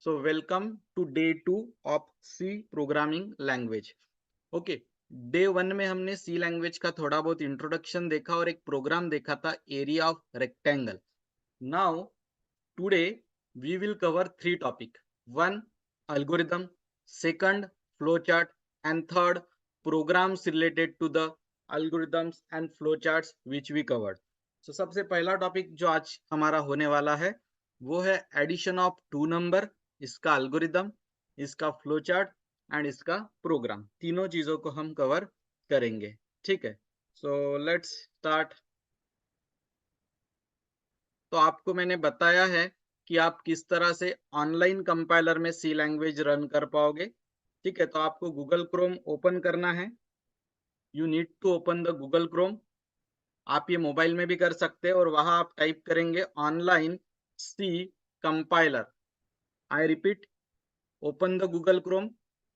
So welcome to day 2 of C programming language. Okay, day 1 में हमने सी language का थोड़ा बहुत इंट्रोडक्शन देखा और एक प्रोग्राम देखा था area of rectangle. Now today we will cover 3 topic. 1 algorithm, second flowchart, and third programs related to the algorithms and flowcharts which we covered. So सबसे पहला टॉपिक जो आज हमारा होने वाला है वो है एडिशन ऑफ टू नंबर, इसका अल्गोरिदम, इसका फ्लोचार्ट एंड इसका प्रोग्राम. तीनों चीजों को हम कवर करेंगे. ठीक है, सो लेट्स स्टार्ट. तो आपको मैंने बताया है कि आप किस तरह से ऑनलाइन कंपाइलर में सी लैंग्वेज रन कर पाओगे. ठीक है, तो आपको गूगल क्रोम ओपन करना है. You need to open the Google Chrome. आप ये मोबाइल में भी कर सकते हैं और वहां आप टाइप करेंगे online C compiler. I repeat, open the Google Chrome,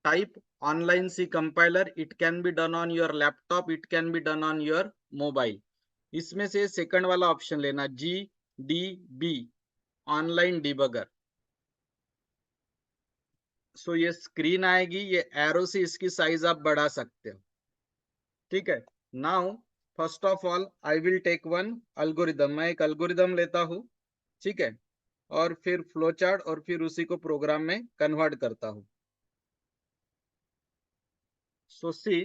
type online C compiler. It can be done on your laptop, it can be done on your mobile. इसमें से सेकंड वाला ऑप्शन लेना, GDB ऑनलाइन डिबगर. सो ये screen आएगी, ये arrow से इसकी size आप बढ़ा सकते हो. ठीक है, now first of all I will take one algorithm. मैं एक अल्गोरिदम लेता हूँ. ठीक है, और फिर फ्लो चार्ट और फिर उसी को प्रोग्राम में कन्वर्ट करता हूँ. सो सी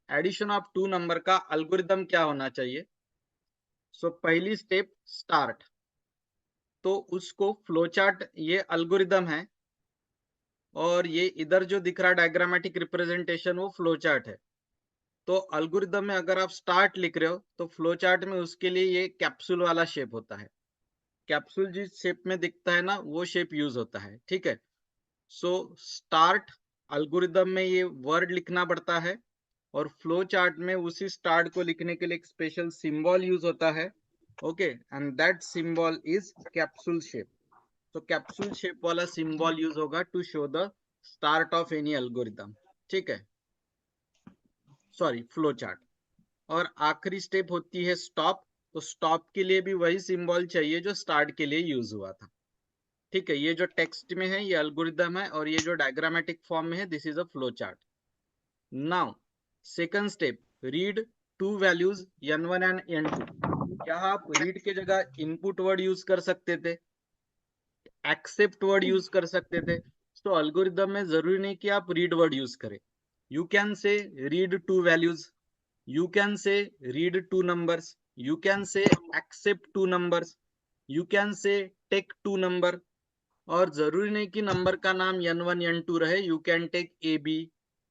एडिशन ऑफ टू नंबर का अल्गोरिदम क्या होना चाहिए. सो पहली स्टेप स्टार्ट. तो उसको फ्लोचार्ट, ये अल्गोरिदम है और ये इधर जो दिख रहा डायग्रामेटिक रिप्रेजेंटेशन वो फ्लोचार्ट है. तो अल्गोरिदम में अगर आप स्टार्ट लिख रहे हो तो फ्लोचार्ट में उसके लिए ये कैप्सूल वाला शेप होता है. कैप्सूल जिस शेप में दिखता है ना वो शेप यूज होता है. ठीक है, सो स्टार्ट अल्गोरिदम में ये वर्ड लिखना पड़ता है और फ्लो चार्ट में उसी स्टार्ट को लिखने के लिए एक स्पेशल सिंबल यूज होता है. Okay, and that symbol is capsule shape. तो कैप्सूल शेप वाला सिंबल यूज होगा to show the start of any algorithm. ठीक है, सॉरी फ्लो चार्ट. और आखिरी स्टेप होती है स्टॉप. तो स्टॉप के लिए भी वही सिंबल चाहिए जो स्टार्ट के लिए यूज हुआ था. ठीक है, ये जो टेक्स्ट में है ये अल्गोरिदम है और ये जो डायग्रामेटिक फॉर्म में है this is a flow chart. Now second step, read two values n1 and n2. यहाँ आप रीड के जगह इनपुट वर्ड यूज कर सकते थे, एक्सेप्ट वर्ड यूज कर सकते थे. तो अल्गोरिदम में जरूरी नहीं कि आप रीड वर्ड यूज करें. You can say read two values, you can say read two numbers, you can say accept two numbers, you can say take two number. और जरूरी नहीं कि नंबर का नाम n1 n2 रहे. यू कैन टेक AB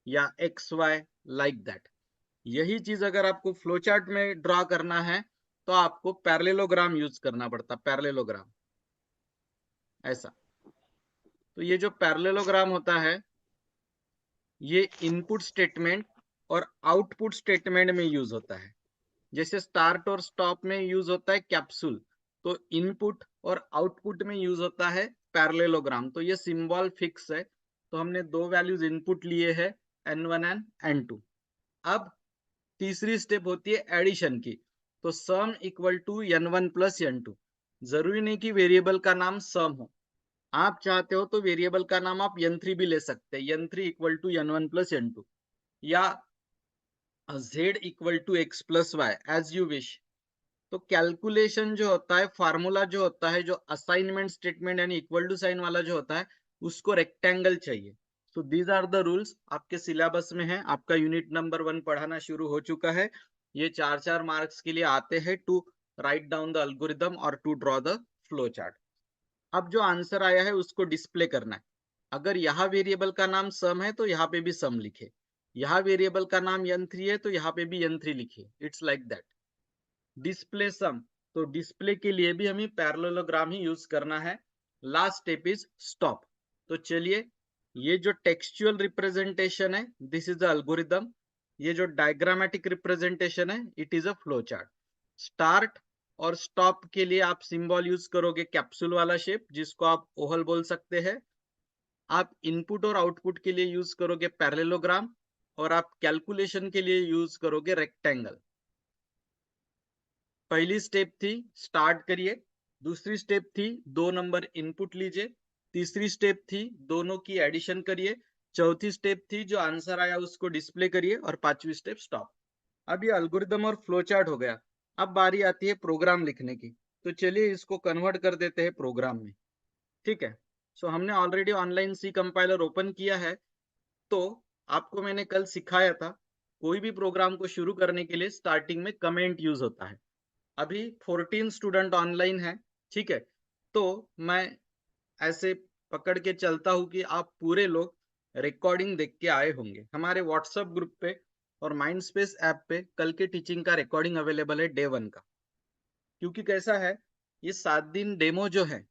या XY like that. यही चीज अगर आपको फ्लोचार्ट में ड्रॉ करना है तो आपको पैरेललोग्राम यूज करना पड़ता. पैरेललोग्राम ऐसा. तो ये जो पैरेललोग्राम होता है ये इनपुट स्टेटमेंट और आउटपुट स्टेटमेंट में यूज होता है. जैसे स्टार्ट और स्टॉप में यूज होता है कैप्सूल, तो इनपुट और आउटपुट में यूज होता है पैरेललोग्राम. तो ये सिंबल फिक्स है. तो हमने दो वैल्यूज इनपुट लिए हैं, n1 एंड n2. अब तीसरी स्टेप होती है एडिशन की. तो सम equal to n1 plus n2. जरूरी नहीं कि वेरिएबल का नाम सम हो. आप चाहते हो तो वेरिएबल का नाम आप n3 भी ले सकते हैं. n3 equal to n1 plus n2 या z equal to x plus y as you wish. तो कैलकुलेशन जो होता है, फार्मूला जो होता है, जो असाइनमेंट स्टेटमेंट यानी इक्वल टू साइन वाला जो होता है उसको रेक्टेंगल चाहिए. So these are the rules. आपके सिलेबस में है, आपका यूनिट नंबर 1 पढ़ाना शुरू हो चुका है. ये 4-4 मार्क्स के लिए आते हैं to write down the algorithm और to draw the flow chart. अब जो आंसर आया है उसको डिस्प्ले करना है. अगर यहाँ वेरिएबल का नाम सम है तो यहाँ पे भी सम लिखे, यहाँ वेरिएबल का नाम n3 है तो यहाँ पे भी n3 लिखिए. It's like that. डिस्प्ले सम, तो डिस्प्ले के लिए भी हमें पैरेललोग्राम ही यूज करना है. Last step is stop. तो चलिए, ये जो टेक्सचुअल रिप्रेजेंटेशन है दिस इज द अल्गोरिदम. ये जो डायग्रामेटिक रिप्रेजेंटेशन है it is a flow chart. Start और स्टॉप के लिए आप सिंबल यूज करोगे कैप्सूल वाला शेप जिसको आप ओवल बोल सकते हैं. आप इनपुट और आउटपुट के लिए यूज करोगे पैरेललोग्राम और आप कैलकुलेशन के लिए यूज करोगे रेक्टेंगल. पहली स्टेप थी स्टार्ट करिए, दूसरी स्टेप थी दो नंबर इनपुट लीजिए, तीसरी स्टेप थी दोनों की एडिशन करिए, चौथी स्टेप थी जो आंसर आया उसको डिस्प्ले करिए, और पांचवी स्टेप स्टॉप। अब ये अल्गोरिदम और फ्लो चार्ट हो गया। अब बारी आती है प्रोग्राम लिखने की। तो चलिए इसको कन्वर्ट कर देते हैं प्रोग्राम में। ठीक है, सो हमने already online C compiler open किया है। तो आपको मैंने कल सिखाया था, कोई भी प्रोग्राम को शुरू करने के लिए स्टार्टिंग में कमेंट यूज होता है। अभी 14 स्टूडेंट ऑनलाइन है। ठीक है, तो मैं ऐसे पकड़ के चलता हूँ कि आप पूरे लोग रिकॉर्डिंग देख के आए होंगे। हमारे व्हाट्सएप ग्रुप पे और माइंडस्पेस ऐप पे कल के टीचिंग का रिकॉर्डिंग अवेलेबल है डे 1 का। क्योंकि कैसा है, ये 7 दिन डेमो जो है,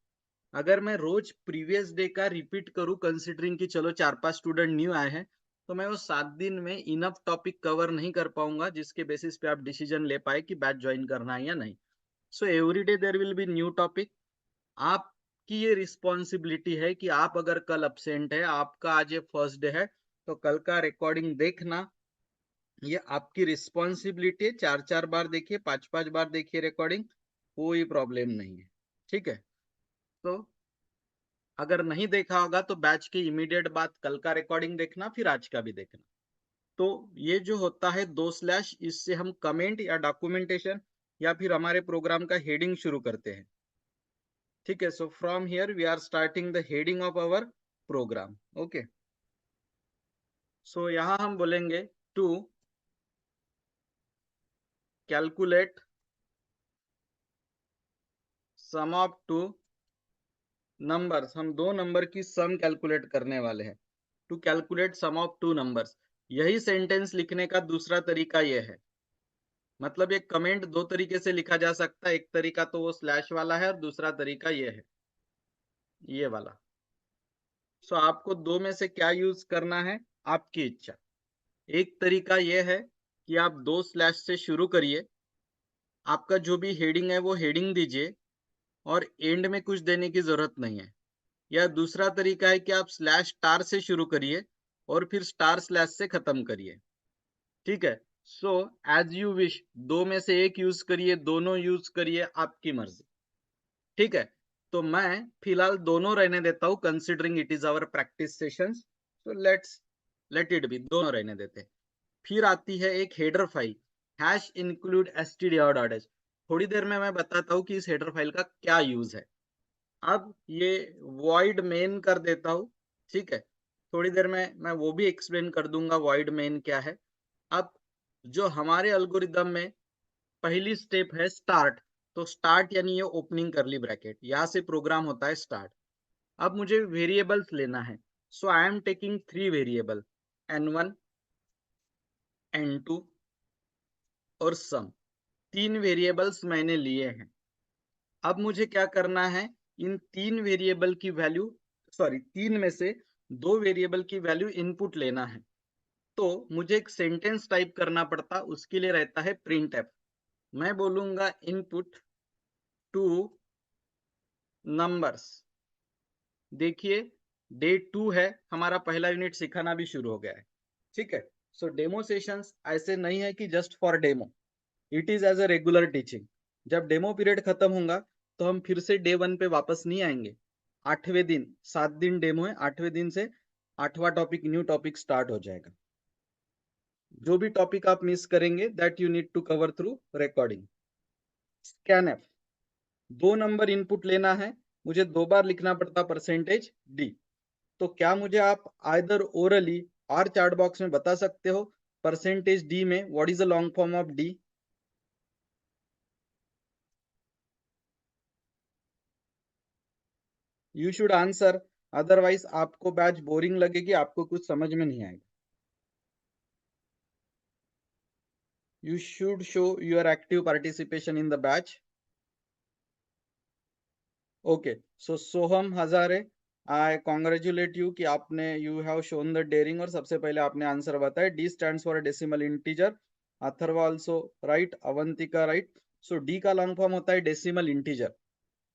अगर मैं रोज प्रीवियस डे का रिपीट करूं, कंसिडरिंग कि चलो 4-5 स्टूडेंट न्यू आए हैं, तो मैं वो 7 दिन में इनफ टॉपिक कवर नहीं कर पाऊंगा जिसके बेसिस पे आप डिसीजन ले पाए कि बैच ज्वाइन करना है या नहीं। So every day there will be new topic. आपकी ये रिस्पॉन्सिबिलिटी है कि आप अगर कल अब्सेंट है, आपका आज ये फर्स्ट डे है, तो कल का रिकॉर्डिंग देखना ये आपकी रिस्पॉन्सिबिलिटी है। 4-4 बार देखिए, 5-5 बार देखिए रिकॉर्डिंग, कोई प्रॉब्लम नहीं है। ठीक है, तो अगर नहीं देखा होगा तो बैच के इमीडिएट बाद कल का रिकॉर्डिंग देखना, फिर आज का भी देखना। तो ये जो होता है 2 स्लैश, इससे हम कमेंट या डॉक्यूमेंटेशन या फिर हमारे प्रोग्राम का हेडिंग शुरू करते हैं। ठीक है, so from here we are starting the heading of our program. Okay, so यहां हम बोलेंगे to calculate sum of two numbers. हम दो नंबर की सम कैलकुलेट करने वाले हैं। To calculate sum of two numbers, यही सेंटेंस लिखने का दूसरा तरीका यह है। मतलब एक कमेंट दो तरीके से लिखा जा सकता है, एक तरीका तो वो स्लैश वाला है और दूसरा तरीका ये है, ये वाला। सो आपको दो में से क्या यूज करना है, आपकी इच्छा। एक तरीका यह है कि आप 2 स्लैश से शुरू करिए, आपका जो भी हेडिंग है वो हेडिंग दीजिए और एंड में कुछ देने की जरूरत नहीं है। या दूसरा तरीका है कि आप स्लैश स्टार से शुरू करिए और फिर स्टार स्लैश से खत्म करिए। ठीक है, सो एज यू विश, दो में से एक यूज करिए, दोनों यूज करिए, आपकी मर्जी। ठीक है, तो मैं फिलहाल दोनों रहने देता हूं, considering it is our practice sessions. So let it be, दोनों रहने देते हैं। फिर आती है एक header file, hash include std.h। थोड़ी देर में मैं बताता हूँ कि इस हेडर फाइल का क्या यूज है। अब ये वॉइड मेन कर देता हूँ। ठीक है, थोड़ी देर में मैं वो भी एक्सप्लेन कर दूंगा वॉइड मेन क्या है। अब जो हमारे एल्गोरिदम में पहली स्टेप है स्टार्ट, तो स्टार्ट यानी ये ओपनिंग करली ब्रैकेट, यहां से प्रोग्राम होता है स्टार्ट। अब मुझे वेरिएबल्स लेना है, so I am taking 3 variable, n1 n2 और सम। 3 वेरिएबल्स मैंने लिए हैं। अब मुझे क्या करना है, इन 3 वेरिएबल की वैल्यू, सॉरी 3 में से 2 वेरिएबल की वैल्यू इनपुट लेना है। तो मुझे एक सेंटेंस टाइप करना पड़ता, उसके लिए रहता है प्रिंट एफ। मैं बोलूंगा इनपुट टू नंबर्स। देखिए डे 2 है, हमारा पहला यूनिट सिखाना भी शुरू हो गया है। ठीक है, सो डेमो सेशंस ऐसे नहीं है कि just for demo, it is as a regular teaching. जब डेमो पीरियड खत्म होगा तो हम फिर से डे 1 पे वापस नहीं आएंगे। 8वें दिन, 7 दिन डेमो है, 8वें दिन से 8वां टॉपिक, न्यू टॉपिक स्टार्ट हो जाएगा। जो भी टॉपिक आप मिस करेंगे that you need to cover through recording. Scanf, 2 number input लेना है, मुझे 2 बार लिखना पड़ता %d। तो क्या मुझे आप आइदर ओरली और चैट बॉक्स में बता सकते हो %d में what is the long form of D? You should answer, otherwise आपको बैच बोरिंग लगेगी, आपको कुछ समझ में नहीं आएगा। You should show your active participation in the batch. Okay, so Soham Hazare, I congratulate you कि आपने you have shown the daring और सबसे पहले आपने आंसर बताया। D stands for decimal integer. Atharva also right, Avantika right. So D का लॉन्ग फॉर्म होता है डेसिमल इंटीजर।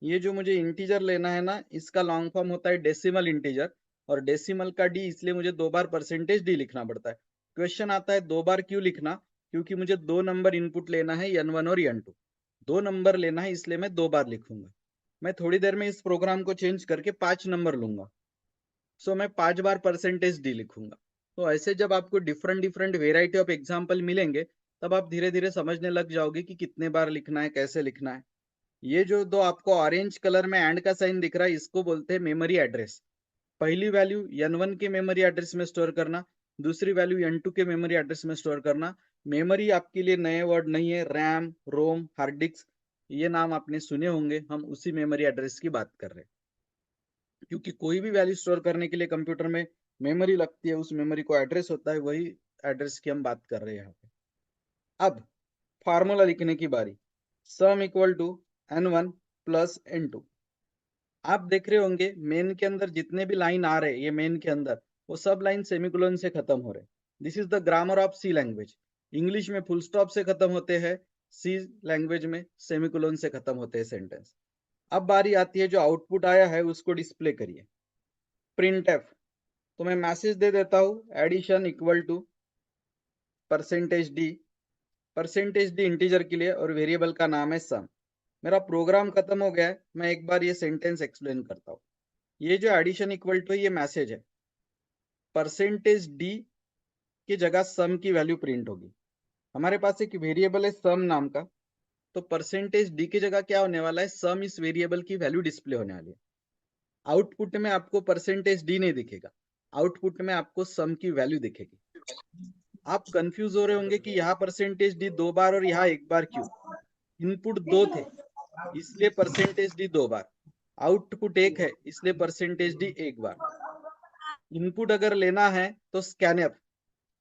ये जो मुझे इंटीजर लेना है ना, इसका लॉन्ग फॉर्म होता है डेसिमल इंटीजर, और डेसिमल का डी, इसलिए मुझे 2 बार %d लिखना पड़ता है। क्वेश्चन आता है 2 बार क्यों लिखना, क्योंकि मुझे 2 नंबर इनपुट लेना है n1 और n2। 2 नंबर लेना है, इसलिए मैं 2 बार लिखूंगा। मैं थोड़ी देर में इस प्रोग्राम को चेंज करके 5 नंबर लूंगा। सो मैं 5 बार परसेंटेज डी लिखूंगा। तो ऐसे जब आपको different different variety of example मिलेंगे, तब आप धीरे धीरे समझने लग जाओगे कि कितने बार लिखना है, कैसे लिखना है। ये जो दो आपको ऑरेंज कलर में एंड का साइन दिख रहा है, इसको बोलते हैं मेमोरी एड्रेस। पहली वैल्यू n1 के मेमोरी एड्रेस में स्टोर करना, दूसरी वैल्यू n2 के मेमोरी एड्रेस में स्टोर करना। मेमोरी आपके लिए नए वर्ड नहीं है, रैम, रोम, हार्ड डिस्क, ये नाम आपने सुने होंगे। हम उसी मेमोरी एड्रेस की बात कर रहे हैं, क्योंकि कोई भी वैल्यू स्टोर करने के लिए कंप्यूटर में मेमोरी लगती है, उस मेमोरी को एड्रेस होता है, वही एड्रेस की हम बात कर रहे हैं यहाँ पे। अब फार्मूला लिखने की बारी। Sum equal to n1 plus n2। आप देख रहे होंगे मेन के अंदर जितने भी लाइन आ रहे हैं, ये मेन के अंदर वो सब लाइन सेमीकोलन से खत्म हो रहे। This is the grammar of C language. English में फुल स्टॉप से खत्म होते हैं, सी लैंग्वेज में सेमीकोलन से खत्म होते हैं सेंटेंस। अब बारी आती है जो आउटपुट आया है उसको डिस्प्ले करिए। Print F. तो मैं मैसेज दे देता हूं, addition equal to percentage D. Percentage D integer के लिए और वेरिएबल का नाम है सम। मेरा प्रोग्राम खत्म हो गया है, मैं एक बार ये सेंटेंस एक्सप्लेन करता हूँ। ये जो एडिशन इक्वल टू ये मैसेज है, परसेंटेज डी की जगह सम की वैल्यू प्रिंट होगी। हमारे पास एक वेरिएबल है सम नाम का, तो परसेंटेज डी की जगह क्या होने वाला है, सम इस वेरिएबल की वैल्यू डिस्प्ले होने वाली है। आउटपुट में आपको परसेंटेज डी नहीं दिखेगा, आउटपुट में आपको सम की वैल्यू दिखेगी। आप कंफ्यूज हो रहे होंगे कि यहाँ परसेंटेज डी 2 बार और यहाँ 1 बार क्यों। इनपुट 2 थे इसलिए परसेंटेज डी 2 बार, आउटपुट 1 है इसलिए परसेंटेज डी 1 बार। इनपुट अगर लेना है तो स्कैनएफ,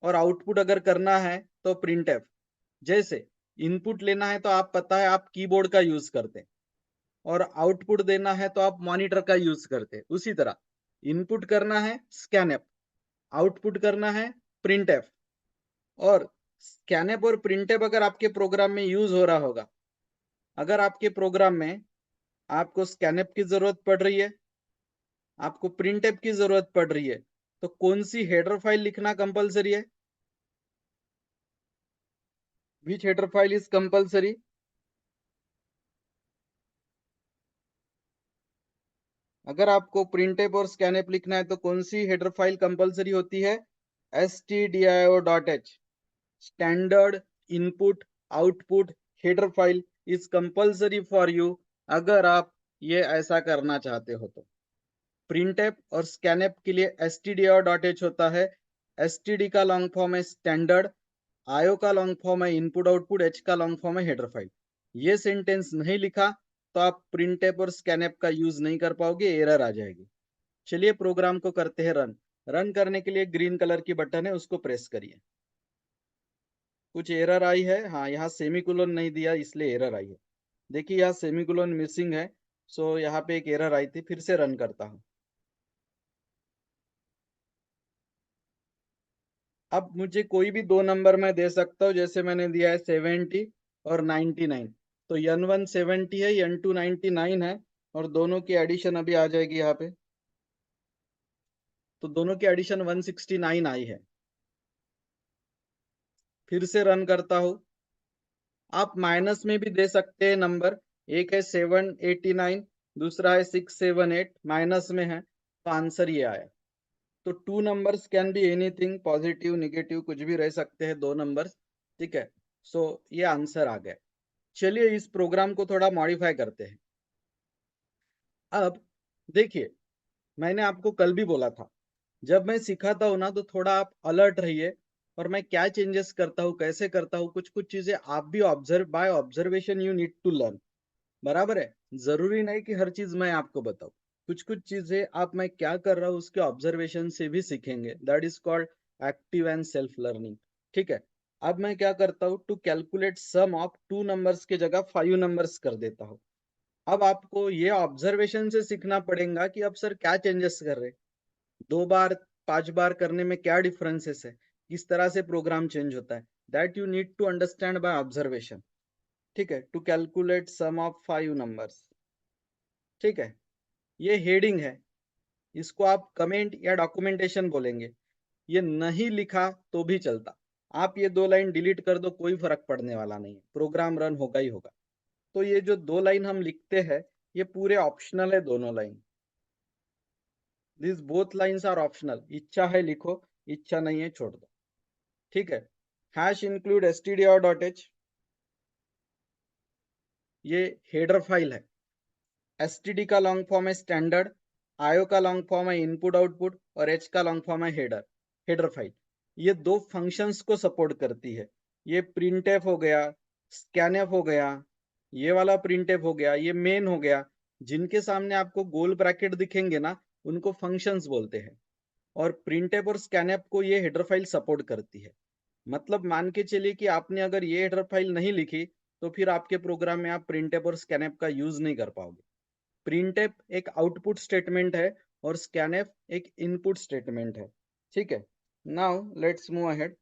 और आउटपुट अगर करना है तो प्रिंटएफ। जैसे इनपुट लेना है तो आप पता है आप कीबोर्ड का यूज करते हैं, और आउटपुट देना है तो आप मॉनिटर का यूज करते हैं। उसी तरह इनपुट करना है स्कैनएफ, आउटपुट करना है प्रिंटएफ। और स्कैनएफ और प्रिंटएफ अगर आपके प्रोग्राम में यूज हो रहा होगा, अगर आपके प्रोग्राम में आपको स्कैनएफ की जरूरत पड़ रही है, आपको प्रिंटएफ की जरूरत पड़ रही है, तो कौन सी हेडर फाइल लिखना कंपलसरी है? विच हेडर फाइल इज कंपलसरी? अगर आपको प्रिंटएफ और स्कैनएफ लिखना है तो कौन सी हेडर फाइल कंपलसरी होती है? stdio.h, standard input output header file is compulsory for you, अगर आप ये ऐसा करना चाहते हो तो। प्रिंटएफ और स्कैनएफ के लिए stdio.h होता है, std का लॉन्ग फॉर्म है स्टैंडर्ड, आयो का लॉन्ग फॉर्म है इनपुट आउटपुट, एच का लॉन्ग फॉर्म है हेडर फाइल। ये सेंटेंस नहीं लिखा तो आप प्रिंटएफ और स्कैनएफ का यूज नहीं कर पाओगे, एरर आ जाएगी। चलिए प्रोग्राम को करते हैं रन। रन करने के लिए ग्रीन कलर की बटन है, उसको प्रेस करिए। कुछ एरर आई है, हाँ यहाँ सेमीकोलन नहीं दिया इसलिए एरर आई है। देखिए यहाँ सेमीकोलन मिसिंग है, सो यहाँ पे एक एरर आई थी। फिर से रन करता हूँ। अब मुझे कोई भी दो नंबर मैं दे सकता हूँ, जैसे मैंने दिया है 70 और 99। तो n1 70 है, n2 99 है, और दोनों की एडिशन अभी आ जाएगी यहाँ पे। तो दोनों की एडिशन 169 आई है। फिर से रन करता हूँ। आप माइनस में भी दे सकते हैं नंबर, एक है 789, दूसरा है 678, माइनस में है तो आंसर ये आया। तो two numbers can be anything, positive negative कुछ भी रह सकते हैं दो नंबर्स, ठीक है। सो ये आंसर आ गया। चलिए इस प्रोग्राम को थोड़ा मॉडिफाई करते हैं। अब देखिए, मैंने आपको कल भी बोला था, जब मैं सिखाता हूँ ना तो थोड़ा आप अलर्ट रहिए, और मैं क्या चेंजेस करता हूँ, कैसे करता हूँ, कुछ कुछ चीजें आप भी observe, by observation you need to learn. बराबर है, जरूरी नहीं कि हर चीज मैं आपको बताऊं। कुछ कुछ चीजें आप मैं क्या कर रहा हूँ उसके ऑब्जर्वेशन से भी सीखेंगे। That is called active and self learning, ठीक है। अब मैं क्या करता हूँ, to calculate sum of two numbers की जगह 5 नंबर्स कर देता हूँ। अब आपको ये ऑब्जर्वेशन से सीखना पड़ेगा कि अब सर क्या चेंजेस कर रहे, 2 बार 5 बार करने में क्या डिफरेंसेस है, किस तरह से प्रोग्राम चेंज होता है। That you need to understand by observation, ठीक है। To calculate sum of 5 numbers, ठीक है। ये हेडिंग है, इसको आप कमेंट या डॉक्यूमेंटेशन बोलेंगे। ये नहीं लिखा तो भी चलता, आप ये 2 लाइन डिलीट कर दो, कोई फर्क पड़ने वाला नहीं है, प्रोग्राम रन होगा ही होगा। तो ये जो 2 लाइन हम लिखते हैं, ये पूरे ऑप्शनल है दोनों line. This both lines are optional, इच्छा है लिखो, इच्छा नहीं है छोड़ दो। ठीक है। हैश इंक्लूड stdio.h, ये हेडर फाइल है। std का लॉन्ग फॉर्म है स्टैंडर्ड, io का लॉन्ग फॉर्म है इनपुट आउटपुट, और h का लॉन्ग फॉर्म है हेडर, हेडर फाइल। ये दो फंक्शंस को सपोर्ट करती है। ये printf हो गया, scanf हो गया, ये वाला printf हो गया, ये मेन हो गया। जिनके सामने आपको गोल ब्रैकेट दिखेंगे ना, उनको फंक्शंस बोलते हैं। और printf और scanf को ये हेडर फाइल सपोर्ट करती है। मतलब मान के चलिए कि आपने अगर ये हेडर फाइल नहीं लिखी, तो फिर आपके प्रोग्राम में आप printf और scanf का यूज नहीं कर पाओगे। printf एक आउटपुट स्टेटमेंट है और scanf एक इनपुट स्टेटमेंट है। ठीक है। Now let's move ahead.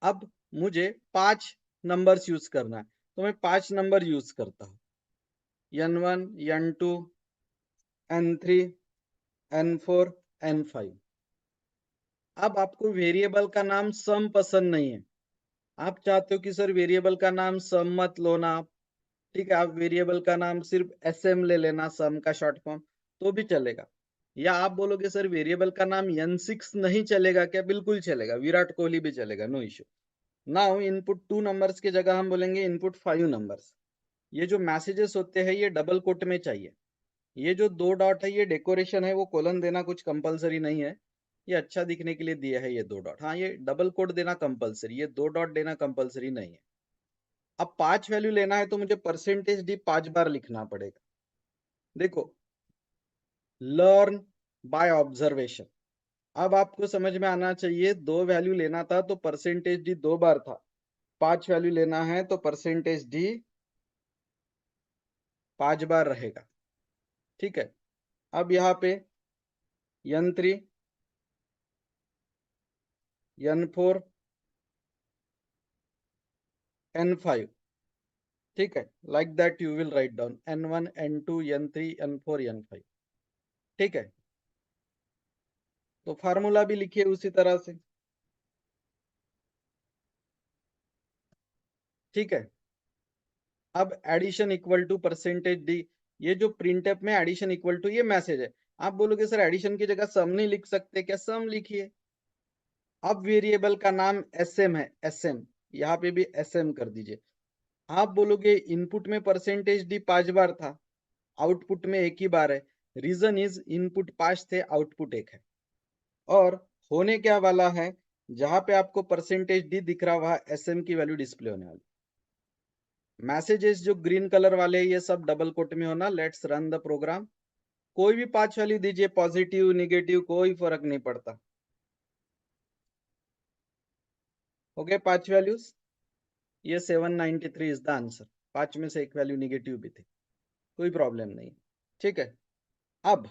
अब मुझे 5 नंबर्स यूज करना है, तो मैं 5 नंबर यूज करता हूँ। n1, n2, n3, n4, n5। अब आपको वेरिएबल का नाम सम पसंद नहीं है, आप चाहते हो कि सर वेरिएबल का नाम सम मत लो ना आप, ठीक है, आप वेरिएबल का नाम सिर्फ sm ले लेना, सम का शॉर्ट फॉर्म, तो भी चलेगा। या आप बोलोगे सर वेरिएबल का नाम n6 नहीं चलेगा क्या? बिल्कुल चलेगा, विराट कोहली भी चलेगा, no issue. Now input 2 numbers की जगह हम बोलेंगे इनपुट 5 नंबर्स। ये जो मैसेजेस होते हैं ये डबल कोट में चाहिए। ये जो 2 डॉट है ये डेकोरेशन है, वो कोलन देना कुछ कंपलसरी नहीं है, ये अच्छा दिखने के लिए दिया है ये 2 डॉट। हाँ, ये डबल कोट देना कंपलसरी, ये 2 डॉट देना कंपलसरी नहीं है। अब 5 वैल्यू लेना है तो मुझे परसेंटेज डी 5 बार लिखना पड़ेगा। देखो, लर्न बाय ऑब्जर्वेशन। अब आपको समझ में आना चाहिए, 2 वैल्यू लेना था तो परसेंटेज डी 2 बार था, 5 वैल्यू लेना है तो परसेंटेज डी 5 बार रहेगा। ठीक है। अब यहाँ पे n3, n4, n5। ठीक है, like that you will write down n1, n2, n3, n4, n5। ठीक है, तो फार्मूला भी लिखिए उसी तरह से। ठीक है। अब addition equal to percentage D, ये जो प्रिंटफ में एडिशन इक्वल टू ये मैसेज है। आप बोलोगे सर एडिशन की जगह सम नहीं लिख सकते क्या? सम लिखिए। अब वेरिएबल का नाम sm है, sm, यहाँ पे भी sm कर दीजिए। आप बोलोगे इनपुट में परसेंटेज डी 5 बार था, आउटपुट में एक ही बार है। रीजन इज इनपुट 5 थे, आउटपुट 1 है। और होने क्या वाला है, जहां पे आपको परसेंटेज डी दिख रहा वहां sm की वैल्यू डिस्प्ले होने वाली। मैसेजेस जो ग्रीन कलर वाले ये सब डबल कोट में होना। Let's run the program. कोई भी 5 वैल्यू दीजिए, पॉजिटिव निगेटिव कोई फर्क नहीं पड़ता। हो गए 5 वैल्यूज, ये 793 इज द आंसर। 5 में से एक वैल्यू निगेटिव भी थी, कोई प्रॉब्लम नहीं। ठीक है। अब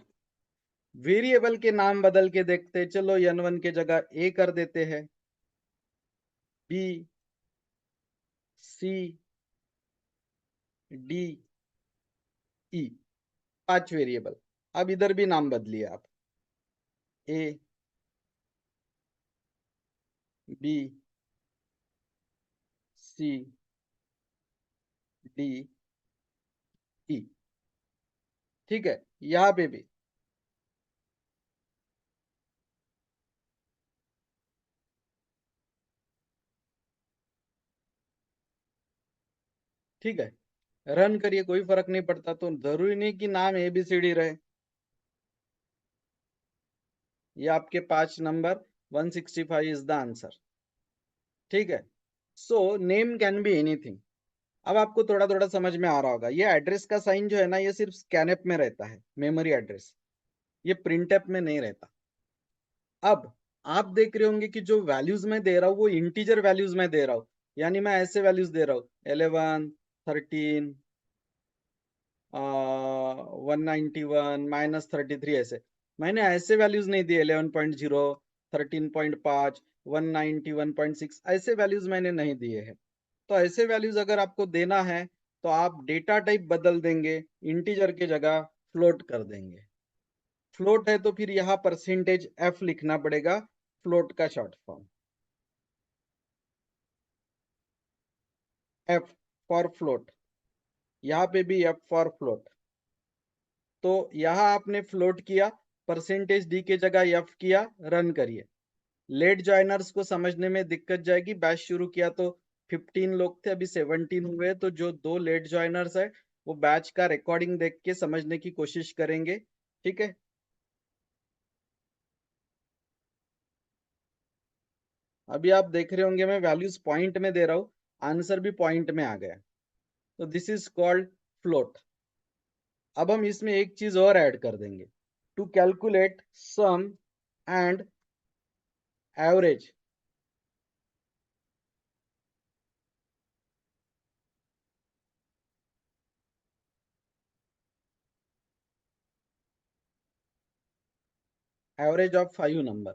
वेरिएबल के नाम बदल के देखते, चलो n1 के जगह a कर देते हैं, b, c, d, e, 5 variable. अब इधर भी नाम बदलिए आप, a, b, c, d, e। ठीक है, यहाँ पे भी। ठीक है, रन करिए, कोई फर्क नहीं पड़ता। तो जरूरी नहीं कि नाम ABCD रहे, ये आपके 5 नंबर 165 इज द आंसर। ठीक है। So name can be anything. अब आपको थोड़ा थोड़ा समझ में आ रहा होगा, ये एड्रेस का साइन जो है ना, ये सिर्फ स्कैनएप में रहता है, मेमोरी एड्रेस, ये प्रिंटएप में नहीं रहता। अब आप देख रहे होंगे कि जो वैल्यूज मैं दे रहा हूँ वो इंटीजर वैल्यूज में दे रहा हूँ, यानी मैं ऐसे वैल्यूज दे रहा हूँ 11, 13, 191, -33, ऐसे। मैंने ऐसे वैल्यूज नहीं दिए, 11.0, 13.5, 191.6, ऐसे वैल्यूज मैंने नहीं दिए हैं। तो ऐसे वैल्यूज अगर आपको देना है तो आप डेटा टाइप बदल देंगे, इंटीजर के जगह फ्लोट कर देंगे। फ्लोट है तो फिर यहाँ परसेंटेज f लिखना पड़ेगा, फ्लोट का short form, f for float. यहाँ पे भी एफ फॉर फ्लोट। तो यहाँ आपने फ्लोट किया, परसेंटेज डी के जगह एफ किया, रन करिए। लेट ज्वाइनर्स को समझने में दिक्कत जाएगी। बैच शुरू किया तो 15 लोग थे, अभी 17 हुए, तो जो 2 लेट ज्वाइनर्स है वो बैच का रिकॉर्डिंग देख के समझने की कोशिश करेंगे, ठीक है। अभी आप देख रहे होंगे मैं वैल्यूज पॉइंट में दे रहा हूँ, आंसर भी पॉइंट में आ गया। तो दिस इज कॉल्ड फ्लोट। अब हम इसमें एक चीज और ऐड कर देंगे, to calculate sum and average. Average of 5 number.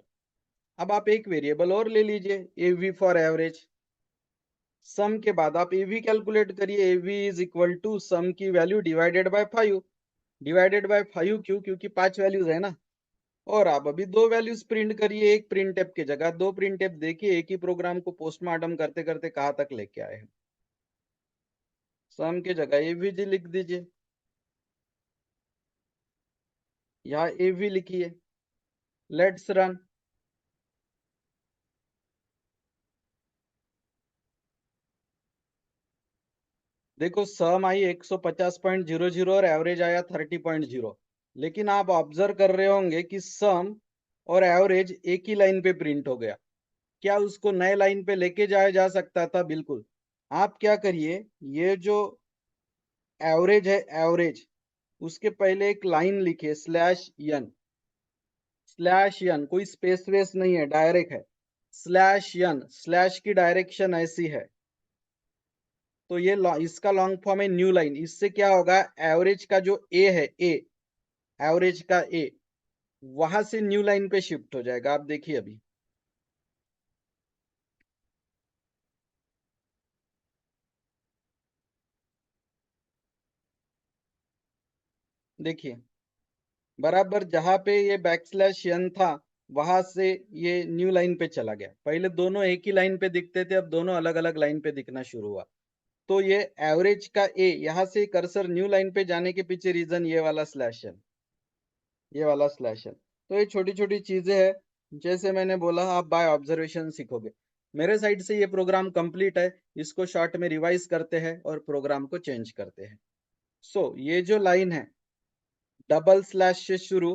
अब आप एक वेरिएबल और ले लीजिए, A V for average. Sum के बाद आप एवी कैलकुलेट करिए, AV is equal to sum की value divided by 5। Divided by 5 क्यों? क्योंकि 5 वैल्यूज है ना। और आप अभी 2 वैल्यूज प्रिंट करिए, एक प्रिंट टेप की जगह 2 प्रिंट टेप। देखिए एक ही प्रोग्राम को पोस्टमार्टम करते करते कहाँ तक लेके आए हैं। सम के जगह एवीजी लिख दीजिए, यहाँ एवी लिखिए। Let's run. देखो सम आई 150.00 और एवरेज आया 30.0। लेकिन आप ऑब्जर्व कर रहे होंगे कि सम और एवरेज एक ही लाइन पे प्रिंट हो गया। क्या उसको नए लाइन पे लेके जाया जा सकता था? बिल्कुल। आप क्या करिए, ये जो एवरेज है, एवरेज, उसके पहले एक लाइन लिखिए, स्लैश एन। स्लैश एन, कोई स्पेस वेस नहीं है, डायरेक्ट है। स्लैश एन, स्लैश की डायरेक्शन ऐसी है, तो ये इसका लॉन्ग फॉर्म है न्यू लाइन। इससे क्या होगा, एवरेज का जो ए है, ए, एवरेज का ए, वहां से न्यू लाइन पे शिफ्ट हो जाएगा। आप देखिए अभी, देखिए बराबर जहां पे ये बैक स्लैश एन था, वहां से ये न्यू लाइन पे चला गया। पहले दोनों एक ही लाइन पे दिखते थे, अब दोनों अलग अलग लाइन पे दिखना शुरू हुआ। तो ये एवरेज का ए, यहां से कर्सर न्यू लाइन पे जाने के पीछे रीजन ये वाला स्लैश है, ये वाला स्लैश है। तो ये छोटी छोटी चीजें हैं, जैसे मैंने बोला आप बाय ऑब्जर्वेशन सीखोगे। मेरे साइड से ये प्रोग्राम कंप्लीट है। इसको शॉर्ट में रिवाइज करते हैं और प्रोग्राम को चेंज करते हैं। सो ये जो लाइन है, डबल स्लैश से शुरू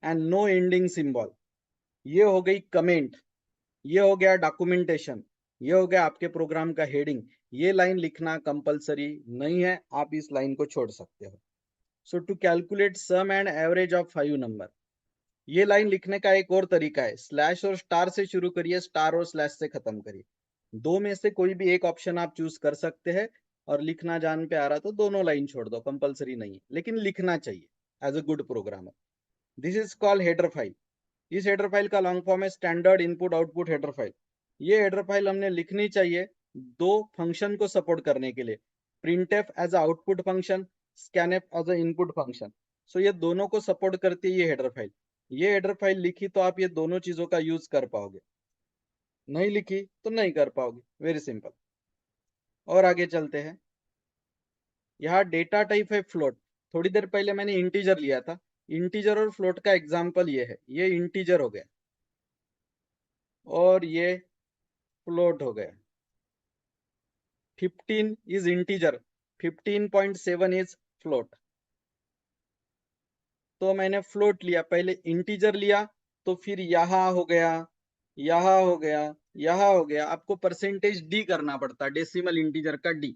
एंड नो एंडिंग सिंबल, ये हो गई कमेंट, ये हो गया डॉक्यूमेंटेशन, ये हो गया आपके प्रोग्राम का हेडिंग। ये लाइन लिखना कंपलसरी नहीं है, आप इस लाइन को छोड़ सकते हो। So to calculate sum and average of 5 number, ये लाइन लिखने का एक और तरीका है, स्लैश और स्टार से शुरू करिए, स्टार और स्लैश से खत्म करिए। दो में से कोई भी एक ऑप्शन आप चूज कर सकते हैं। और लिखना जान पे आ रहा तो दोनों लाइन छोड़ दो, कंपलसरी नहीं है, लेकिन लिखना चाहिए as a good programmer. This is called header file. इस हेडर फाइल का लॉन्ग फॉर्म है standard input output header file. ये हेडर फाइल हमने लिखनी चाहिए दो फंक्शन को सपोर्ट करने के लिए, printf as output function, scanf as a input function. So ये दोनों को सपोर्ट करती है ये हेडर फाइल। ये हेडर फाइल लिखी तो आप ये दोनों चीजों का यूज कर पाओगे, नहीं लिखी तो नहीं कर पाओगे। Very simple. और आगे चलते हैं। यहाँ डेटा टाइप है फ्लोट। थोड़ी देर पहले मैंने इंटीजर लिया था। इंटीजर और फ्लोट का एग्जाम्पल ये है, ये इंटीजर हो गया और ये फ्लोट हो गया। 15 इज इंटीजर, 15.7 इज फ्लोट। तो मैंने फ्लोट लिया, पहले इंटीजर लिया, तो फिर यहाँ हो गया, यहाँ हो गया, यहाँ हो गया। आपको परसेंटेज डी करना पड़ता, डेसिमल इंटीजर का डी।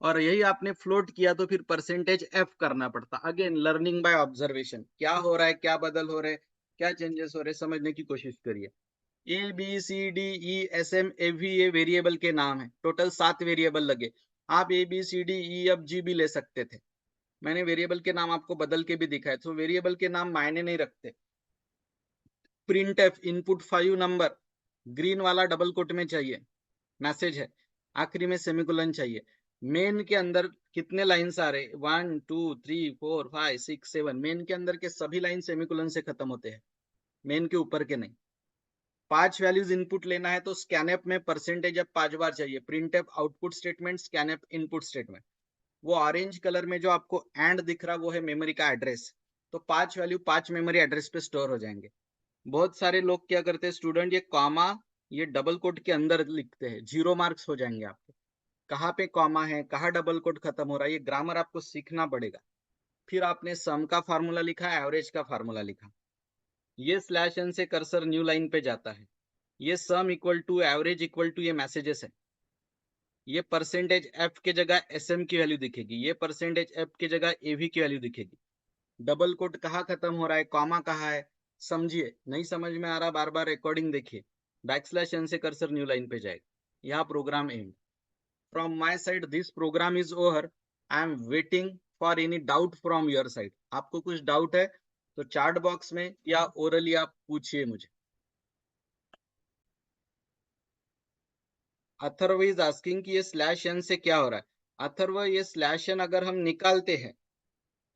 और यही आपने फ्लोट किया तो फिर परसेंटेज एफ करना पड़ता। अगेन लर्निंग बाय ऑब्जर्वेशन, क्या हो रहा है, क्या बदल हो रहे हैं, क्या चेंजेस हो रहे हैं, समझने की कोशिश करिए। A B C D E S M A V, ये वेरिएबल के नाम है। टोटल 7 वेरिएबल लगे। आप A B C D E F G भी ले सकते थे, मैंने वेरिएबल के नाम आपको बदल के भी दिखाए। तो वेरिएबल के नाम मायने नहीं रखते। Print F input 5 number, green वाला डबल कोट में चाहिए, मैसेज है। आखिरी में सेमिकोलन चाहिए। मेन के अंदर कितने लाइंस आ रहे, 1 2 3 4 5 6 7, मेन के अंदर के सभी लाइन सेमिकोलन से खत्म होते हैं, मेन के ऊपर के नहीं। 5 वैल्यूज इनपुट लेना है तो स्कैनएप में परसेंटेज अब 5 बार चाहिए। Printf output statement, scanf input statement. वो ऑरेंज कलर में जो आपको एंड दिख रहा वो है मेमोरी का एड्रेस। तो 5 वैल्यू 5 मेमोरी एड्रेस पे स्टोर हो जाएंगे। बहुत सारे लोग क्या करते हैं स्टूडेंट, ये कॉमा ये डबल कोट के अंदर लिखते हैं, 0 मार्क्स हो जाएंगे आपके। कहाँ पे कॉमा है, कहाँ डबल कोट खत्म हो रहा है, ये ग्रामर आपको सीखना पड़ेगा। फिर आपने सम का फार्मूला लिखा, एवरेज का फार्मूला लिखा, ये स्लैश एन से कर्सर न्यू लाइन पे जाता है, ये sum equal to average equal to ये मैसेजेस है, ये परसेंटेज एफ के जगह एस एम की वैल्यू दिखेगी, ये परसेंटेज एफ की जगह एवी की वैल्यू दिखेगी। डबल कोट कहाँ खत्म हो रहा है, कॉमा कहाँ है, समझिए। नहीं समझ में आ रहा, बार बार रिकॉर्डिंग देखिए। बैकस्लैश एन से कर्सर न्यू लाइन पे जाएगा, यहाँ program end. From my side this program is over. I am waiting for any doubt from your side. आपको कुछ डाउट है तो चार्ट बॉक्स में या ओरली आप पूछिए मुझे। अथर्व इज आस्किंग कि ये स्लैश एन से क्या हो रहा है। अथर्व, ये स्लैश एन अगर हम निकालते हैं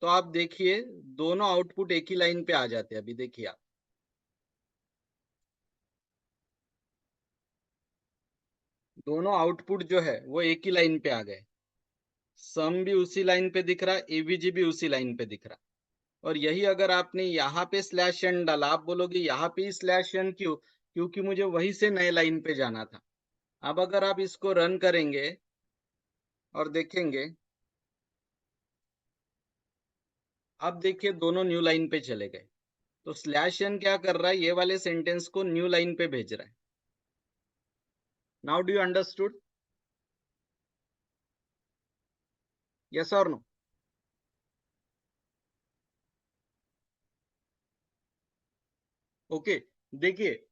तो आप देखिए दोनों आउटपुट एक ही लाइन पे आ जाते हैं। अभी देखिए आप, दोनों आउटपुट जो है वो एक ही लाइन पे आ गए। सम भी उसी लाइन पे दिख रहा है, एवीजी भी उसी लाइन पे दिख रहा है। और यही अगर आपने यहाँ पे स्लैश एन डाला, आप बोलोगे यहाँ पे ही स्लैश एन क्यों, क्योंकि मुझे वहीं से नए लाइन पे जाना था। अब अगर आप इसको रन करेंगे और देखेंगे, अब देखिए दोनों न्यू लाइन पे चले गए। तो स्लैश एन क्या कर रहा है, ये वाले सेंटेंस को न्यू लाइन पे भेज रहा है। Now do you understood, yes और नो? ओके, देखिए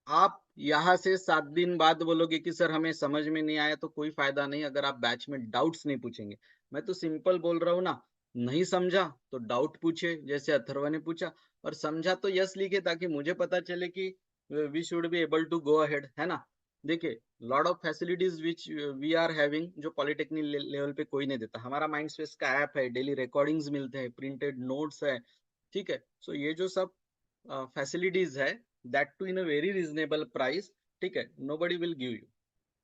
आप यहाँ से 7 दिन बाद बोलोगे कि सर हमें समझ में नहीं आया, तो कोई फायदा नहीं अगर आप बैच में डाउट्स नहीं पूछेंगे। मैं तो सिंपल बोल रहा हूँ ना, नहीं समझा तो डाउट पूछे जैसे अथर्व ने पूछा, और समझा तो यस लिखे ताकि मुझे पता चले कि we should be able to go ahead, है ना। देखिए lot of facilities which we are having, जो पॉलिटेक्निक लेवल पे कोई नहीं देता। हमारा माइंड स्पेस का ऐप है, डेली रिकॉर्डिंग्स मिलते हैं, प्रिंटेड नोट्स है, ठीक है। सो ये जो सब फैसिलिटीज है, that too in a very reasonable price, ठीक है, nobody will give you,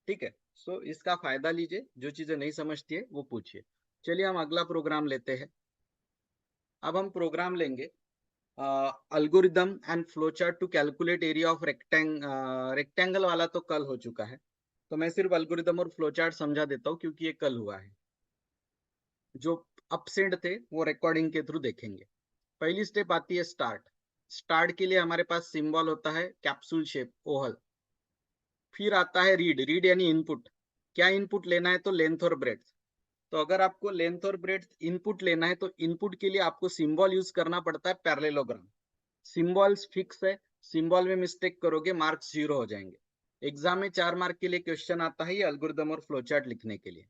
ठीक है। सो इसका फायदा लीजिए, जो चीजें नहीं समझती है वो पूछिए। चलिए हम अगला प्रोग्राम लेते हैं। अब हम प्रोग्राम लेंगे algorithm and flowchart to calculate area of rectangle वाला तो कल हो चुका है, तो मैं सिर्फ अल्गोरिदम और फ्लोचार्ट समझा देता हूँ क्योंकि ये कल हुआ है। जो अपसेंट थे वो रिकॉर्डिंग के थ्रू देखेंगे। पहली स्टेप आती है स्टार्ट। स्टार्ट के लिए हमारे पास सिंबल होता है कैप्सूल शेप, ओहल। फिर आता है रीड, रीड यानी इनपुट। क्या इनपुट लेना है, तो लेंथ और ब्रेड्थ। तो अगर आपको लेंथ और ब्रेड्थ इनपुट लेना है तो इनपुट के लिए आपको सिंबल यूज करना पड़ता है पैरेललोग्राम। सिंबल्स फिक्स है, सिंबल में मिस्टेक करोगे मार्क्स 0 हो जाएंगे। एग्जाम में 4 मार्क के लिए क्वेश्चन आता है ये एल्गोरिदम और फ्लोचार्ट लिखने के लिए।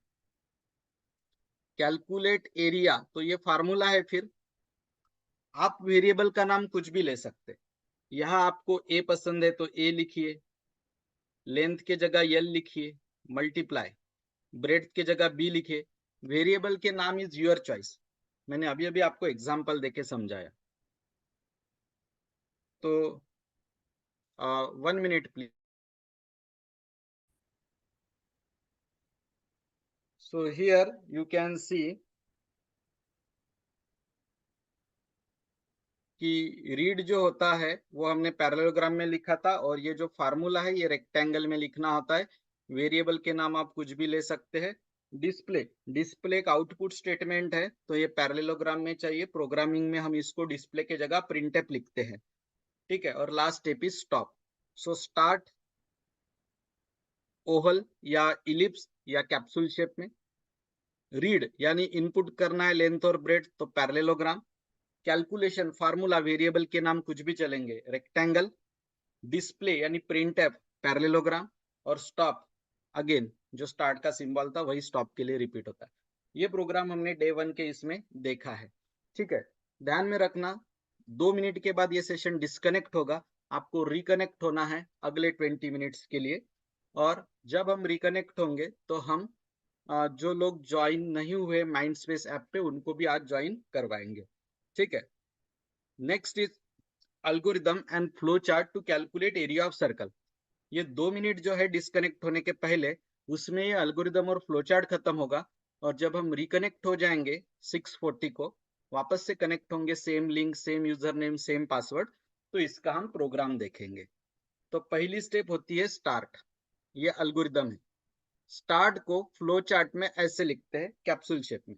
कैलकुलेट एरिया, तो ये फार्मूला है। फिर आप वेरिएबल का नाम कुछ भी ले सकते। यहाँ आपको ए पसंद है तो ए लिखिए, लेंथ के जगह एल लिखिए, मल्टीप्लाई, ब्रेड्थ के जगह बी लिखिए। वेरिएबल के नाम इज योर चॉइस। मैंने अभी अभी आपको एग्जांपल देके समझाया। तो 1 minute please. So here you can see कि रीड जो होता है वो हमने पैरेललोग्राम में लिखा था, और ये जो फार्मूला है ये रेक्टेंगल में लिखना होता है। वेरिएबल के नाम आप कुछ भी ले सकते हैं। डिस्प्ले, डिस्प्ले एक आउटपुट स्टेटमेंट है, तो ये पैरेललोग्राम में चाहिए। प्रोग्रामिंग में हम इसको डिस्प्ले के जगह प्रिंटफ लिखते हैं, ठीक है। और last step is stop. So start Oval या इलिप्स या कैप्सूल शेप में। रीड यानी इनपुट करना है लेंथ और ब्रेड्थ, तो पैरेललोग्राम। कैलकुलेशन फार्मूला, वेरिएबल के नाम कुछ भी चलेंगे, रेक्टेंगल। डिस्प्ले यानी प्रिंट एप, पैरेललोग्राम। और स्टॉप अगेन जो स्टार्ट का सिंबल था वही स्टॉप के लिए रिपीट होता है। ये प्रोग्राम हमने डे 1 के इसमें देखा है, ठीक है। ध्यान में रखना 2 मिनट के बाद ये सेशन डिस्कनेक्ट होगा, आपको रिकनेक्ट होना है अगले 20 मिनट्स के लिए। और जब हम रिकनेक्ट होंगे तो हम जो लोग ज्वाइन नहीं हुए माइंड स्पेस ऐप पे उनको भी आज ज्वाइन करवाएंगे, ठीक है। Next is algorithm and flow chart to calculate area of circle. ये 2 मिनट जो है डिस्कनेक्ट होने के पहले, उसमें ये अल्गोरिदम और फ्लो चार्ट खत्म होगा। और जब हम रिकनेक्ट हो जाएंगे 640 को, वापस से कनेक्ट होंगे, same link, same user name, same password, तो इसका हम प्रोग्राम देखेंगे। तो पहली स्टेप होती है स्टार्ट, ये एल्गोरिदम है। स्टार्ट को फ्लो चार्ट में ऐसे लिखते हैं कैप्सूल शेप में।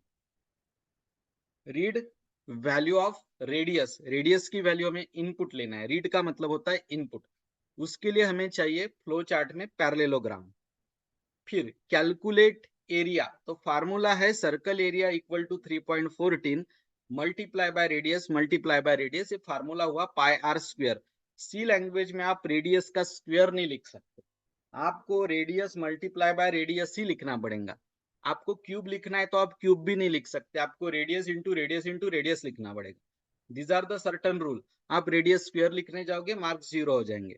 Read value of radius, radius की वैल्यू हमें इनपुट लेना है, रीड का मतलब होता है इनपुट। उसके लिए हमें चाहिए फ्लो चार्ट में पैरेललोग्राम। फिर कैलकुलेट एरिया, तो फार्मूला है circle area equal to 3.14 multiply by radius multiply by radius, ये फार्मूला हुआ pi R square. C language में आप रेडियस का स्क्वायर नहीं लिख सकते, आपको रेडियस मल्टीप्लाई बाय रेडियस ही लिखना पड़ेगा। आपको क्यूब लिखना है तो आप क्यूब भी नहीं लिख सकते, आपको radius into radius into radius लिखना पड़ेगा। These are the certain rule. आप रेडियस स्क्वायर लिखने जाओगे, मार्क्स 0 हो जाएंगे।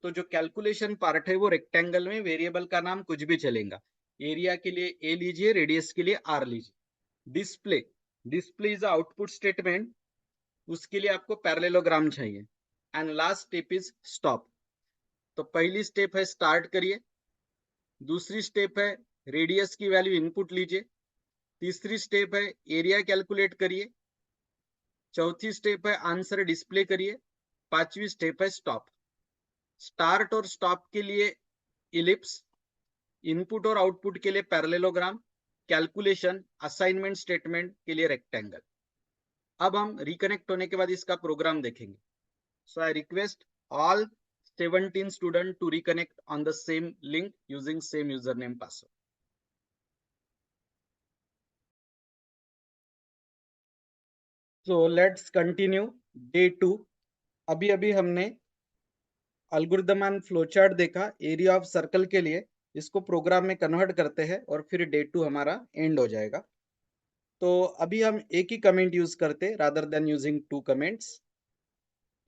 तो जो कैलकुलेशन पार्ट है वो रेक्टेंगल में वेरिएबल का नाम कुछ भी चलेगा। एरिया के लिए ए लीजिए, रेडियस के लिए आर लीजिए। Display, display is output statement, उसके लिए आपको पैरेललोग्राम चाहिए। And last step is stop. तो पहली स्टेप है स्टार्ट करिए, दूसरी स्टेप है रेडियस की वैल्यू इनपुट लीजिए, तीसरी स्टेप है एरिया कैलकुलेट करिए, चौथी स्टेप है आंसर डिस्प्ले करिए, पांचवी स्टेप है स्टॉप। स्टार्ट और स्टॉप के लिए इलिप्स, इनपुट और आउटपुट के लिए पैरेललोग्राम, कैलकुलेशन, असाइनमेंट स्टेटमेंट के लिए रेक्टेंगल। अब हम रिकनेक्ट होने के बाद इसका प्रोग्राम देखेंगे। So I request all 17 student to reconnect on the same link using same user name password. So let's continue day 2। अभी अभी हमने एल्गोरिथम एंड फ्लोचार्ट देखा एरिया ऑफ सर्कल के लिए, इसको प्रोग्राम में कन्वर्ट करते हैं और फिर डे 2 हमारा एंड हो जाएगा। तो अभी हम एक ही कमेंट यूज करते रादर देन यूजिंग 2 कमेंट्स।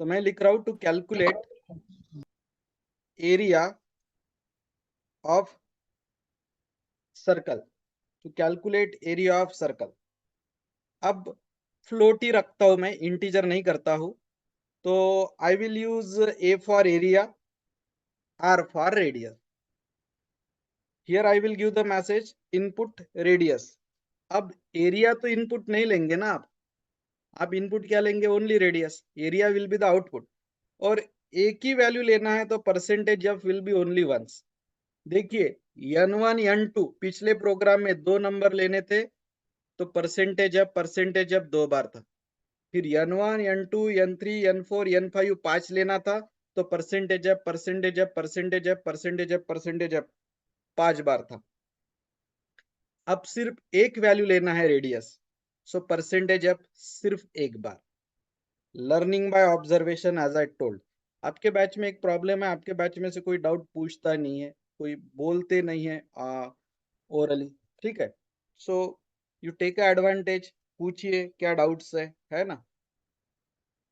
तो मैं लिख रहा हूं to calculate area of circle, to calculate area of circle. अब फ्लोट ही रखता हूं मैं, इंटीजर नहीं करता हूं। तो I will use A for area, R for radius. Here I will give the message input radius. अब एरिया तो इनपुट नहीं लेंगे ना आप इनपुट क्या लेंगे, only radius. Area will be the output, और एक ही वैल्यू लेना है तो percentage F will be only once. देखिए n1 n2 पिछले प्रोग्राम में 2 नंबर लेने थे तो परसेंटेज ऑफ 2 बार था। फिर n1 n2 n3 n4 n5 5 लेना था तो परसेंटेज ऑफ 5 बार था। अब सिर्फ एक वैल्यू लेना है रेडियस, सो परसेंटेज ऑफ सिर्फ एक बार। Learning by observation as I told. आपके बैच में एक प्रॉब्लम है, आपके बैच में से कोई डाउट पूछता नहीं है, कोई बोलते नहीं है ओरली, ठीक है। सो यू टेक एडवांटेज, पूछिए क्या डाउट्स है ना।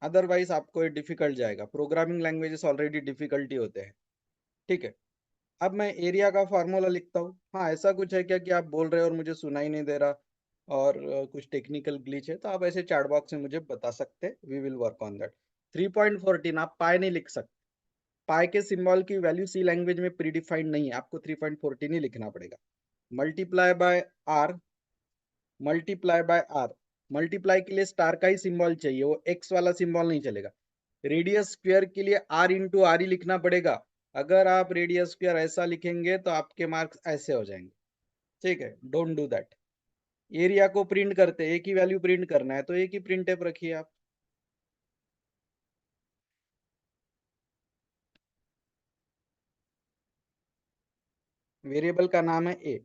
अदरवाइज आपको ये डिफिकल्ट जाएगा, प्रोग्रामिंग लैंग्वेजेस ऑलरेडी डिफिकल्टी होते हैं, ठीक है। अब मैं एरिया का फार्मूला लिखता हूँ। हाँ, ऐसा कुछ है क्या कि आप बोल रहे हो और मुझे सुनाई नहीं दे रहा और कुछ टेक्निकल ग्लिच है, तो आप ऐसे चैट बॉक्स में मुझे बता सकते हैं, we will work on that. 3.14 आप पाई नहीं लिख सकते, पाई के सिंबल की वैल्यू सी लैंग्वेज में प्रीडिफाइंड नहीं है, आपको 3.14 ही लिखना पड़ेगा। Multiply by R, multiply by R, multiply के लिए स्टार का ही सिंबल चाहिए, वो एक्स वाला सिंबल नहीं चलेगा। रेडियस स्क्वायर के लिए आर इंटू आर ही लिखना पड़ेगा। अगर आप रेडियस स्क्वायर ऐसा लिखेंगे तो आपके मार्क्स ऐसे हो जाएंगे, ठीक है, डोंट डू दैट। एरिया को प्रिंट करते, एक ही वैल्यू प्रिंट करना है तो एक ही प्रिंट टाइप रखिए आप। वेरिएबल का नाम है ए।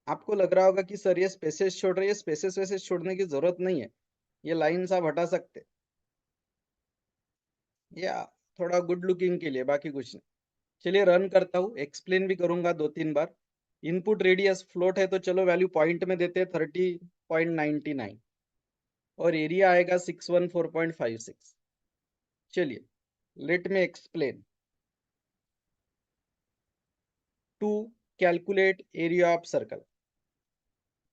आपको लग रहा होगा कि सर ये स्पेसेस छोड़ रहे हैं, स्पेसेस वैसेस छोड़ने की जरूरत नहीं है, ये लाइंस आप हटा सकते, या थोड़ा गुड लुकिंग के लिए, बाकी कुछ नहीं। चलिए रन करता हूँ, एक्सप्लेन भी करूंगा 2-3 बार। इनपुट रेडियस फ्लोट है तो चलो वैल्यू पॉइंट में देते हैं 30.99, और एरिया आएगा 614.56। चलिए let me explain. To calculate area of circle,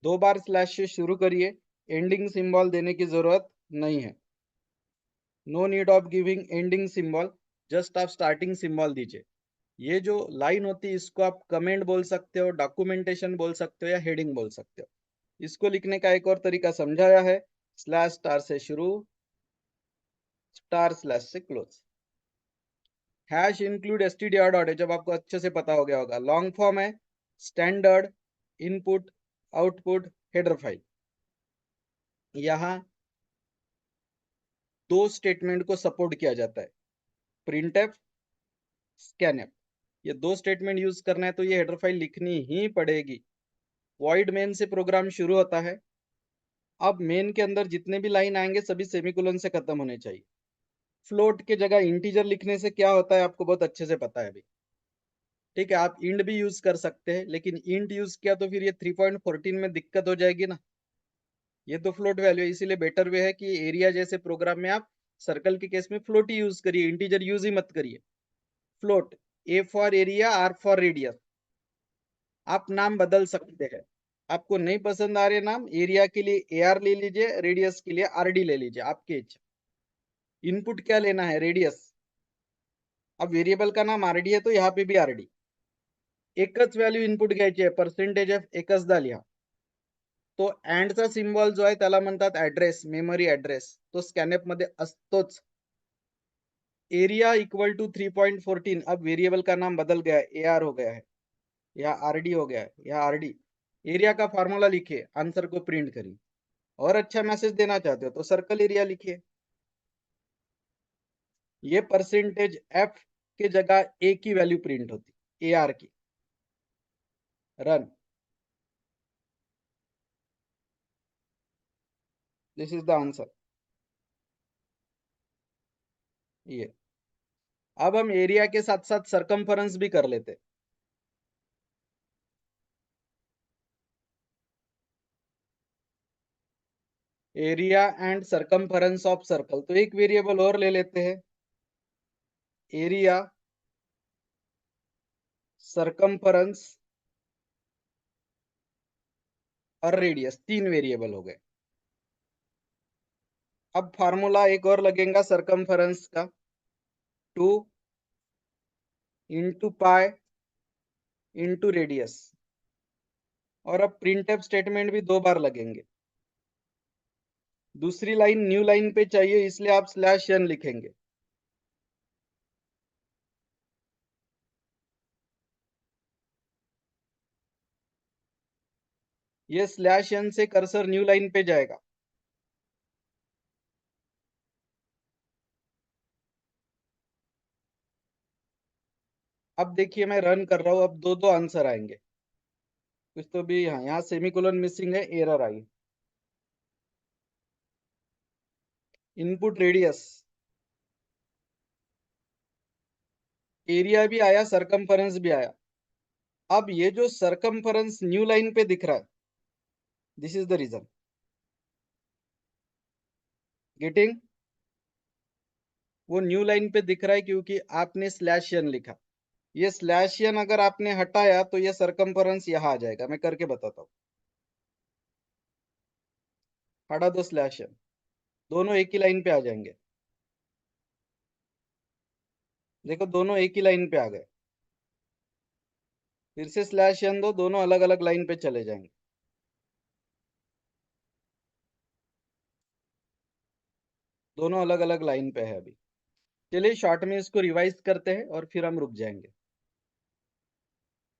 2 बार स्लैश से शुरू करिए, एंडिंग सिंबल देने की जरूरत नहीं है। No need of giving ending symbol, just आप स्टार्टिंग सिंबल दीजिए। ये जो लाइन होती है इसको आप कमेंट बोल सकते हो, डॉक्यूमेंटेशन बोल सकते हो या हेडिंग बोल सकते हो। इसको लिखने का एक और तरीका समझाया है, स्लैश स्टार से शुरू, स्टार स्लैश से close. Hash include stdr dot है, जब आपको अच्छे से पता हो गया होगा। लॉन्ग फॉर्म है standard input output header file. यहाँ दो स्टेटमेंट को सपोर्ट किया जाता है, प्रिंटफ, स्कैनफ। ये दो स्टेटमेंट यूज करना है तो ये हेडर फाइल लिखनी ही पड़ेगी। वॉइड मेन से प्रोग्राम शुरू होता है। अब मेन के अंदर जितने भी लाइन आएंगे सभी सेमीकोलन से खत्म होने चाहिए। फ्लोट के जगह इंटीजर लिखने से क्या होता है आपको बहुत अच्छे से पता है अभी। ठीक है, आप इंट भी यूज कर सकते हैं, लेकिन इंट यूज किया तो फिर ये 3.14 में दिक्कत हो जाएगी ना। ये तो फ्लोट वैल्यू है, इसीलिए बेटर वे है कि एरिया जैसे प्रोग्राम में आप सर्कल के केस में फ्लोट ही यूज करिए, इंटीजर यूज ही मत करिए। Float, A for area, R for radius. आप नाम बदल सकते हैं, आपको नहीं पसंद आ रहे नाम, एरिया के लिए ए आर ले लीजिए, रेडियस के लिए आर डी ले लीजिए, आपके इच्छा। इनपुट क्या लेना है, रेडियस। अब वेरिएबल का नाम आरडी है तो यहाँ पे भी आरडी। एकच व्हॅल्यू इनपुट घ्यायची आहे, पर्सेंटेज ऑफ एकचदा लिहा। तो अँडचा सिम्बॉल जो आहे त्याला म्हणतात ऍड्रेस, मेमरी ऍड्रेस, तो स्कॅनएप मध्ये असतोच। एरिया इक्वल टू 3.14, अब वेरिएबल का नाम बदल गया है, ए आर हो गया है, या आर डी हो गया है, या आर डी। एरिया का फॉर्मूला लिखिए, आंसर को प्रिंट करिए। और अच्छा मैसेज देना चाहते हो तो सर्कल एरिया लिखिए। ये परसेंटेज एफ के जगह ए की वैल्यू प्रिंट होती, ए आर की। Run, this is the answer. ये अब हम एरिया के साथ साथ सरकमफरेंस भी कर लेते। Area and circumference of circle, तो एक वेरिएबल और ले लेते हैं, एरिया सरकमफरेंस और रेडियस, तीन वेरिएबल हो गए। अब फार्मूला एक और लगेगा सरकमफरेंस का, 2 इंटू पाई इंटू रेडियस। और अब प्रिंटफ स्टेटमेंट भी दो बार लगेंगे। दूसरी लाइन न्यू लाइन पे चाहिए, इसलिए आप स्लैश एन लिखेंगे। ये स्लैश एन से कर्सर न्यू लाइन पे जाएगा। अब देखिए मैं रन कर रहा हूं, अब दो दो आंसर आएंगे। कुछ तो भी यहाँ सेमीकोलन मिसिंग है, एरर आई। इनपुट रेडियस, एरिया भी आया, सरकमफरेंस भी आया। अब ये जो सरकमफरेंस न्यू लाइन पे दिख रहा है, this is the reason. Getting, वो न्यू लाइन पे दिख रहा है क्योंकि आपने स्लैश एन लिखा। ये स्लैश एन अगर आपने हटाया तो ये सरकमफरेंस यहाँ आ जाएगा, मैं करके बताता हूँ। हटा दो स्लैश एन, दोनों एक ही लाइन पे आ जाएंगे। देखो दोनों एक ही लाइन पे आ गए। फिर से स्लैश एन दो, दोनों अलग अलग लाइन पे चले जाएंगे। दोनों अलग अलग लाइन पे है अभी। चलिए शॉर्ट में इसको रिवाइज करते हैं और फिर हम रुक जाएंगे।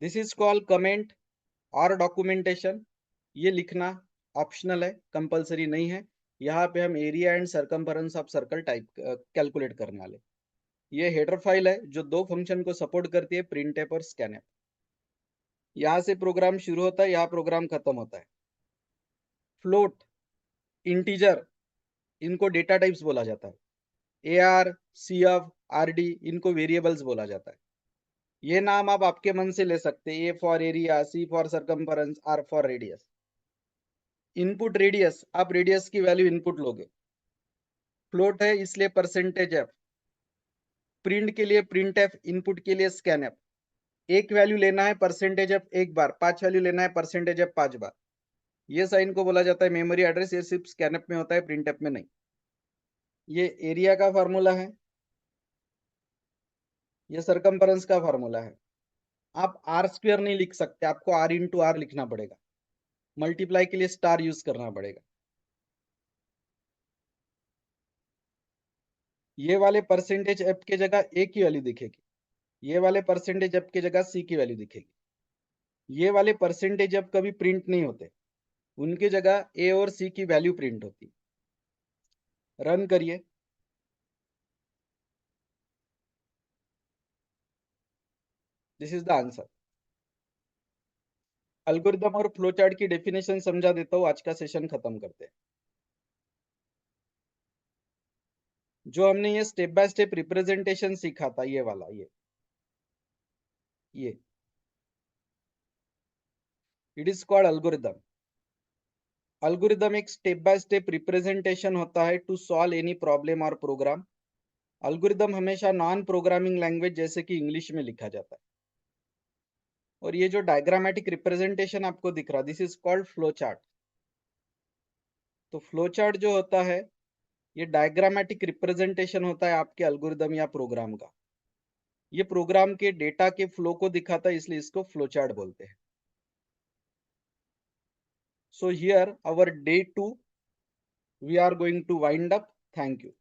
दिस इज कॉल्ड कमेंट और डॉक्यूमेंटेशन। ये लिखना ऑप्शनल है, कंपलसरी नहीं है। यहाँ पे हम area and circumference of circle type calculate करने वाले। ये हेडर फाइल है जो दो फंक्शन को सपोर्ट करती है, प्रिंटफ और स्कैनफ। यहाँ से प्रोग्राम शुरू होता है, यहाँ प्रोग्राम खत्म होता है। फ्लोट, इंटीजर, इनको डेटा टाइप्स बोला जाता है। A R, C F, R D, इनको वेरिएबल्स बोला जाता है। ये नाम आप आपके मन से ले सकते हैं, A for area, C for circumference, R for radius. Input radius, आप रेडियस की वैल्यू इनपुट लोगे। फ्लोट है इसलिए परसेंटेज एफ। प्रिंट के लिए प्रिंट एफ, इनपुट के लिए स्कैन एफ। एक वैल्यू लेना है परसेंटेज एफ एक बार, 5 वैल्यू लेना है परसेंटेज एफ 5 बार। ये साइन को बोला जाता है मेमोरी एड्रेस, ये सिर्फ स्कैन एफ में होता है, प्रिंट एफ में नहीं। ये एरिया का फॉर्मूला है, ये सरकमफेरेंस का फॉर्मूला है। आप आर स्क्वायर नहीं लिख सकते, आपको आर इंटू आर लिखना पड़ेगा। मल्टीप्लाई के लिए स्टार यूज करना पड़ेगा। ये वाले परसेंटेज एफ की जगह ए की वैल्यू दिखेगी, ये वाले परसेंटेज एफ की जगह सी की वैल्यू दिखेगी। ये वाले परसेंटेज एफ कभी प्रिंट नहीं होते, उनकी जगह ए और सी की वैल्यू प्रिंट होती। रन करिए। This is the answer. Algorithm और फ्लोचार्ट की डेफिनेशन समझा देता हूँ, आज का सेशन खत्म करते हैं। जो हमने ये स्टेप बाय स्टेप रिप्रेजेंटेशन सीखा था, ये वाला, ये it is called algorithm. Algorithm एक स्टेप बाय स्टेप रिप्रेजेंटेशन होता है टू सॉल्व एनी प्रॉब्लम और प्रोग्राम। एल्गोरिदम हमेशा नॉन प्रोग्रामिंग लैंग्वेज जैसे कि इंग्लिश में लिखा जाता है। और ये जो डायग्रामेटिक रिप्रेजेंटेशन आपको दिख रहा, this is called flow chart. तो फ्लो चार्ट जो होता है, ये डायग्रामेटिक रिप्रेजेंटेशन होता है आपके एल्गोरिदम या प्रोग्राम का। ये प्रोग्राम के डेटा के फ्लो को दिखाता है, इसलिए इसको फ्लो चार्ट बोलते हैं। So here our day 2 we are going to wind up. Thank you.